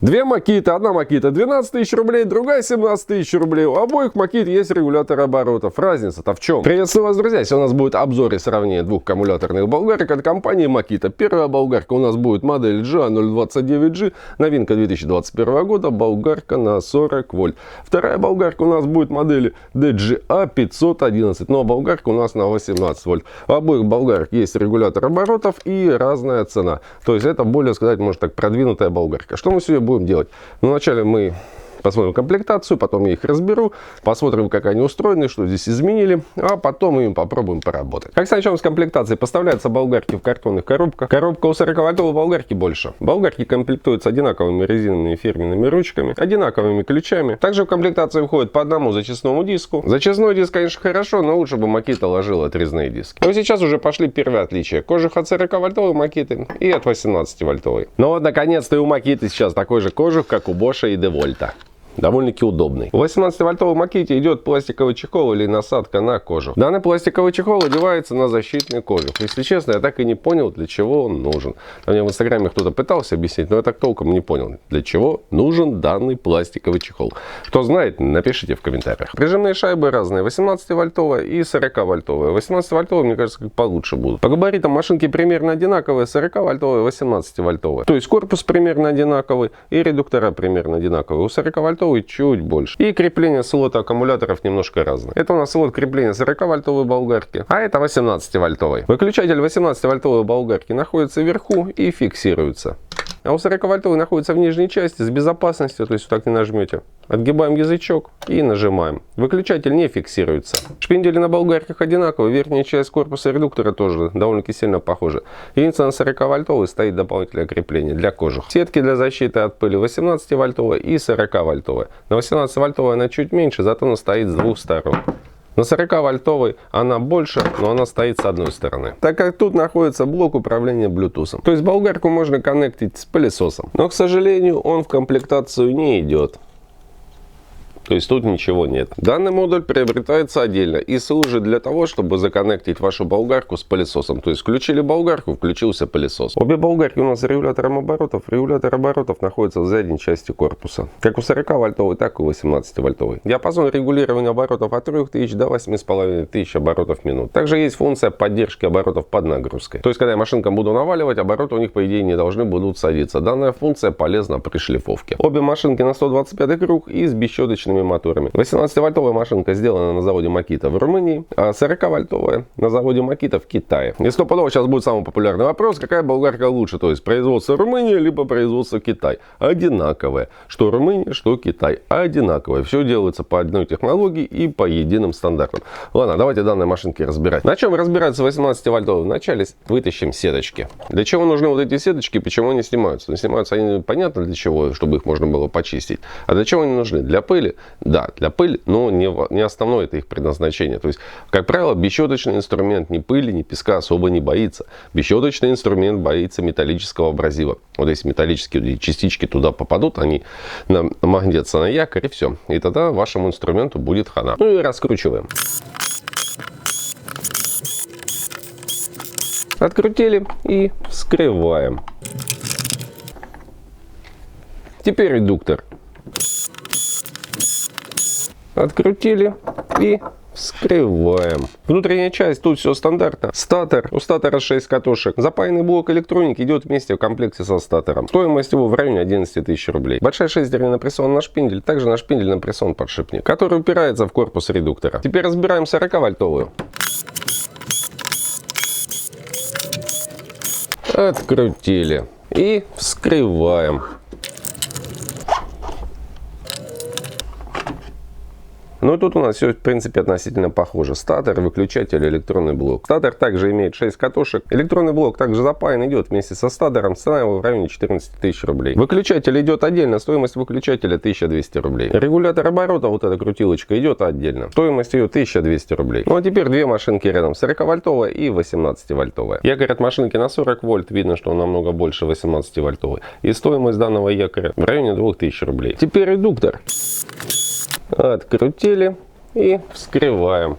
Две Makita, одна Makita 12 тысяч рублей, другая 17 тысяч рублей. У обоих Makita есть регулятор оборотов. Разница-то в чем? Приветствую вас, друзья! Сегодня у нас будет обзор и сравнение двух аккумуляторных болгарок от компании Makita. Первая болгарка у нас будет модель GA029G, новинка 2021 года, болгарка на 40 вольт. Вторая болгарка у нас будет модели DGA511, но болгарка у нас на 18 вольт. У обоих болгарок есть регулятор оборотов и разная цена. То есть это, более сказать, может так, продвинутая болгарка. Что мы сегодня будем делать? Ну, вначале мы посмотрим комплектацию, потом я их разберу, посмотрим, как они устроены, что здесь изменили, а потом мы им попробуем поработать. Как начнем с комплектации. Поставляются болгарки в картонных коробках. Коробка у 40-вольтовой болгарки больше. Болгарки комплектуются одинаковыми резиновыми фирменными ручками, одинаковыми ключами. Также в комплектацию входит по одному зачистному диску. Зачистной диск, конечно, хорошо, но лучше бы Makita ложила отрезные диски. Но сейчас уже пошли первые отличия. Кожух от 40-вольтовой Makita и от 18-вольтовой. Но вот наконец-то и у Makita сейчас такой же кожух, как у Bosch и DeWalt. Довольно-таки удобный. У 18-вольтовой Makita идет пластиковый чехол или насадка на кожух. Данный пластиковый чехол одевается на защитный кожух. Если честно, я так и не понял, для чего он нужен. Мне в инстаграме кто-то пытался объяснить, но я так толком не понял, для чего нужен данный пластиковый чехол. Кто знает, напишите в комментариях. Прижимные шайбы разные. 18-вольтовая и 40-вольтовая. 18-вольтовая, мне кажется, как получше будут. По габаритам машинки примерно одинаковые. 40-вольтовая, 18-вольтовая. То есть корпус примерно одинаковый и редуктора примерно одинаковые. У 40-вольтовой чуть больше. И крепление слота аккумуляторов немножко разное. Это у нас слот крепления 40-вольтовой болгарки, а это 18-вольтовой. Выключатель 18-вольтовой болгарки находится вверху и фиксируется. А у 40-вольтовой находится в нижней части с безопасностью, то есть вот так не нажмете. Отгибаем язычок и нажимаем. Выключатель не фиксируется. Шпиндели на болгарках одинаковые, верхняя часть корпуса редуктора тоже довольно-таки сильно похожа. Единственное, на 40-вольтовой стоит дополнительное крепление для кожуха. Сетки для защиты от пыли 18-вольтовая и 40-вольтовая. На 18-вольтовой она чуть меньше, зато она стоит с двух сторон. На 40-вольтовой она больше, но она стоит с одной стороны. Так как тут находится блок управления Bluetooth. То есть болгарку можно коннектить с пылесосом. Но, к сожалению, он в комплектацию не идет. То есть тут ничего нет. Данный модуль приобретается отдельно и служит для того, чтобы законнектить вашу болгарку с пылесосом. То есть включили болгарку, включился пылесос. Обе болгарки у нас с регулятором оборотов. Регулятор оборотов находится в задней части корпуса. Как у 40-вольтовой, так и у 18-вольтовой. Диапазон регулирования оборотов от 3000 до 8500 оборотов в минуту. Также есть функция поддержки оборотов под нагрузкой. То есть когда я машинкам буду наваливать, обороты у них по идее не должны будут садиться. Данная функция полезна при шлифовке. Обе машинки на 125 круг и с бесщеточными моторами. 18-вольтовая машинка сделана на заводе Makita в Румынии, а 40-вольтовая на заводе Makita в Китае. И стопудово сейчас будет самый популярный вопрос, какая болгарка лучше, то есть производство Румыния либо производство Китай. Одинаковое. Что Румыния, что Китай. Одинаковое. Все делается по одной технологии и по единым стандартам. Ладно, давайте данные машинки разбирать. На чем разбираться 18-вольтовой? Вначале вытащим сеточки. Для чего нужны вот эти сеточки, почему они снимаются? Снимаются они понятно для чего, чтобы их можно было почистить. А для чего они нужны? Для пыли? Да, для пыли, но не основное это их предназначение. То есть, как правило, бесщеточный инструмент ни пыли, ни песка особо не боится. Бесщеточный инструмент боится металлического абразива. Вот если металлические частички туда попадут, они нагнетятся на якорь и все. И тогда вашему инструменту будет хана. Ну и раскручиваем. Открутили и вскрываем. Теперь редуктор. Открутили и вскрываем. Внутренняя часть, тут все стандартно. Статор. У статора 6 катушек. Запаянный блок электроники идет вместе в комплекте со статором. Стоимость его в районе 11 тысяч рублей. Большая шестерня напрессована на шпиндель. Также на шпиндель напрессон подшипник, который упирается в корпус редуктора. Теперь разбираем 40-вольтовую. Открутили и вскрываем. Но тут у нас все, в принципе, относительно похоже. Статор, выключатель, электронный блок. Статор также имеет 6 катушек. Электронный блок также запаян, идет вместе со статором. Цена его в районе 14 тысяч рублей. Выключатель идет отдельно. Стоимость выключателя 1200 рублей. Регулятор оборота, вот эта крутилочка, идет отдельно. Стоимость ее 1200 рублей. Ну а теперь две машинки рядом. 40-вольтовая и 18-вольтовая. Якорь от машинки на 40 вольт. Видно, что он намного больше 18-вольтовой. И стоимость данного якоря в районе 2000 рублей. Теперь редуктор. Открутили и вскрываем.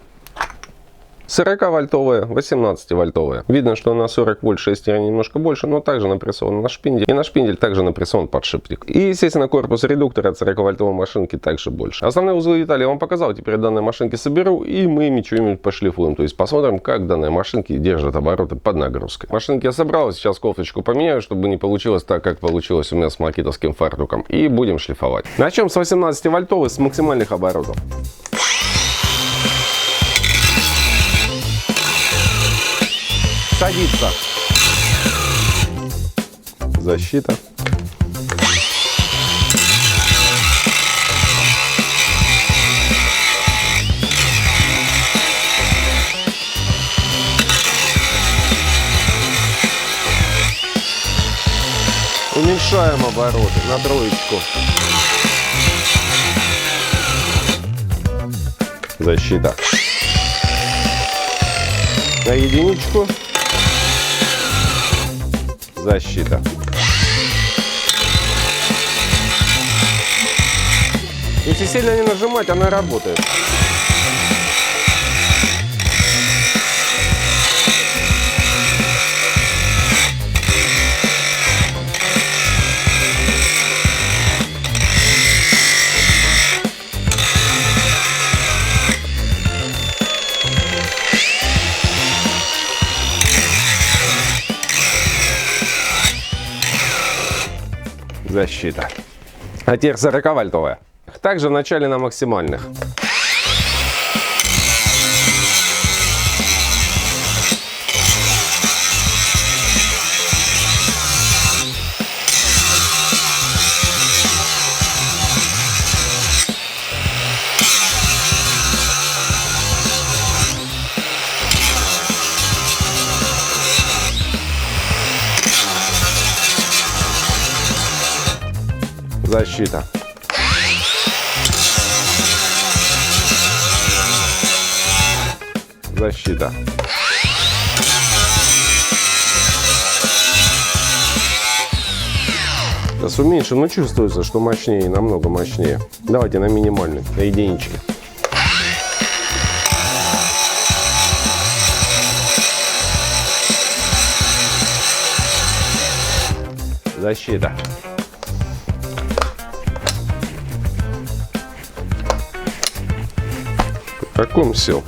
40-вольтовая, 18-вольтовая. Видно, что на 40 вольт шестерня немножко больше, но также напрессован на шпиндель. И на шпиндель также напрессован подшипник. И, естественно, корпус редуктора от 40-вольтовой машинки также больше. Основные узлы и детали я вам показал. Теперь данной машинки соберу и мы ими что-нибудь пошлифуем. То есть посмотрим, как данные машинки держат обороты под нагрузкой. Машинки я собрал. Сейчас кофточку поменяю, чтобы не получилось так, как получилось у меня с макитовским фартуком. И будем шлифовать. Начнем с 18-вольтовой с максимальных оборотов. Садится. Защита. Уменьшаем обороты на троечку. Защита. На единичку. Защита. Если сильно не нажимать, она работает. Защита. А теперь 40-вольтовая. Также в начале на максимальных. Защита. Защита. Сейчас уменьшим, но чувствуется, что мощнее, намного мощнее. Давайте на минимальный, на единичке. Защита. В каком сел?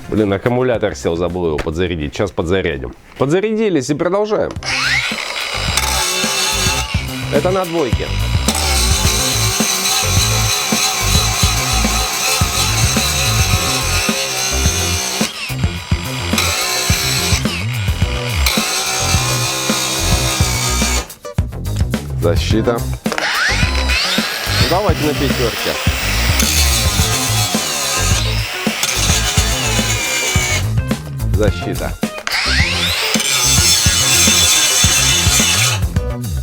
Блин, аккумулятор сел, забыл его подзарядить. Сейчас подзарядим. Подзарядились и продолжаем. Это на двойке. Защита. Давайте на пятерке. Защита.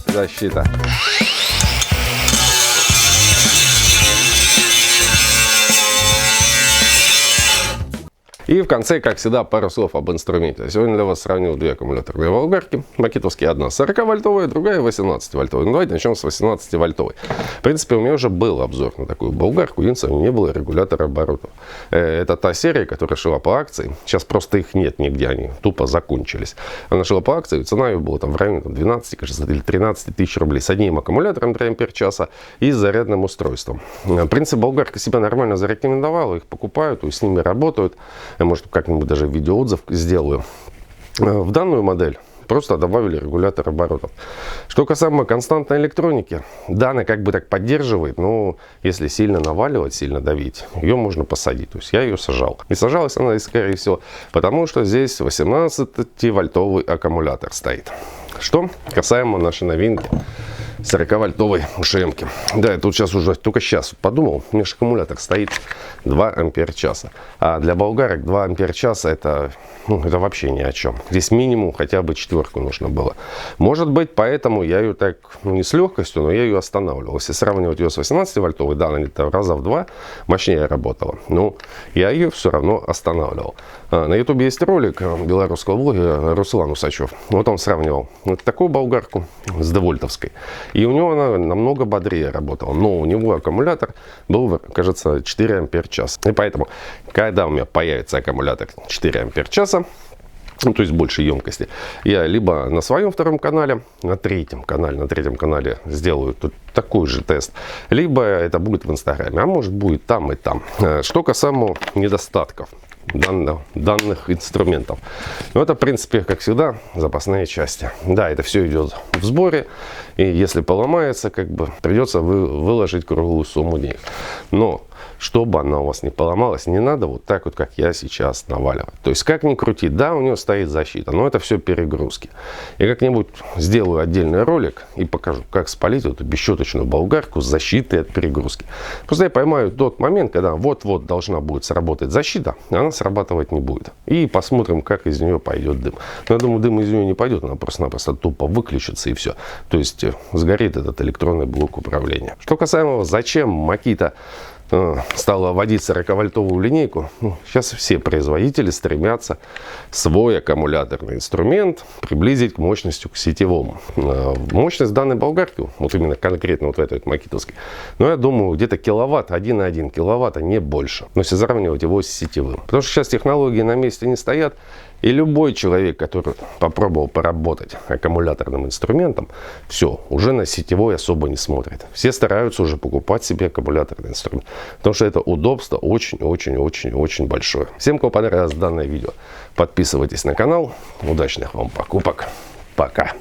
Защита. И в конце, как всегда, пару слов об инструменте. Сегодня для вас сравнил две аккумуляторные болгарки. Макитовские, одна 40-вольтовая, другая 18-вольтовая. Ну, давайте начнем с 18-вольтовой. В принципе, у меня уже был обзор на такую болгарку. Единственное, не было регулятора оборотов. Это та серия, которая шла по акции. Сейчас просто их нет нигде, они тупо закончились. Она шла по акции, цена ее была там в районе 12, кажется, или 13 тысяч рублей. С одним аккумулятором 3 ампер-часа и с зарядным устройством. В принципе, болгарка себя нормально зарекомендовала, их покупают, и с ними работают. Я, может, как-нибудь даже видеоотзыв сделаю. В данную модель просто добавили регулятор оборотов. Что касаемо константной электроники, да, она как бы так поддерживает, но если сильно наваливать, сильно давить, ее можно посадить. То есть я ее сажал. И сажалась она, скорее всего, потому что здесь 18-вольтовый аккумулятор стоит. Что касаемо нашей новинки 40-вольтовой ушемки. Да, я тут сейчас уже, только сейчас подумал, у меня же аккумулятор стоит 2 ампер-часа. А для болгарок 2 ампер-часа это вообще ни о чем. Здесь минимум хотя бы 4 нужно было. Может быть, поэтому я ее так, не с легкостью, но я ее останавливал. Если сравнивать ее с 18-вольтовой, да, она где-то раза в 2 мощнее работала. Но я ее все равно останавливал. На ютубе есть ролик белорусского блогера Руслан Усачев. Вот он сравнивал вот такую болгарку с девольтовской. И у него она намного бодрее работала. Но у него аккумулятор был, кажется, 4 ампер-час. И поэтому, когда у меня появится аккумулятор 4 ампер-часа, ну, то есть больше емкости, я либо на своем втором канале, на третьем канале сделаю такой же тест, либо это будет в Инстаграме, а может будет там и там. Что касаемо недостатков данных инструментов. Ну, это, в принципе, как всегда, запасные части. Да, это все идет в сборе, и если поломается, как бы придется выложить круглую сумму денег. Но чтобы она у вас не поломалась, не надо вот так вот, как я сейчас наваливаю. То есть, как ни крути, да, у нее стоит защита, но это все перегрузки. И как-нибудь сделаю отдельный ролик и покажу, как спалить эту бесщеточную болгарку с защитой от перегрузки. Просто я поймаю тот момент, когда вот-вот должна будет сработать защита, она срабатывать не будет. И посмотрим, как из нее пойдет дым. Но я думаю, дым из нее не пойдет, она просто-напросто тупо выключится и все. То есть, сгорит этот электронный блок управления. Что касаемо, зачем Makita стала вводить 40-вольтовую линейку, ну, сейчас все производители стремятся свой аккумуляторный инструмент приблизить к мощности к сетевому. Мощность данной болгарки, вот именно конкретно вот этой макитовской, но я думаю, где-то киловатт, 1,1 киловатта, не больше. Но если сравнивать его с сетевым. Потому что сейчас технологии на месте не стоят. И любой человек, который попробовал поработать аккумуляторным инструментом, все, уже на сетевой особо не смотрит. Все стараются уже покупать себе аккумуляторный инструмент. Потому что это удобство очень большое. Всем, кому понравилось данное видео, подписывайтесь на канал. Удачных вам покупок. Пока.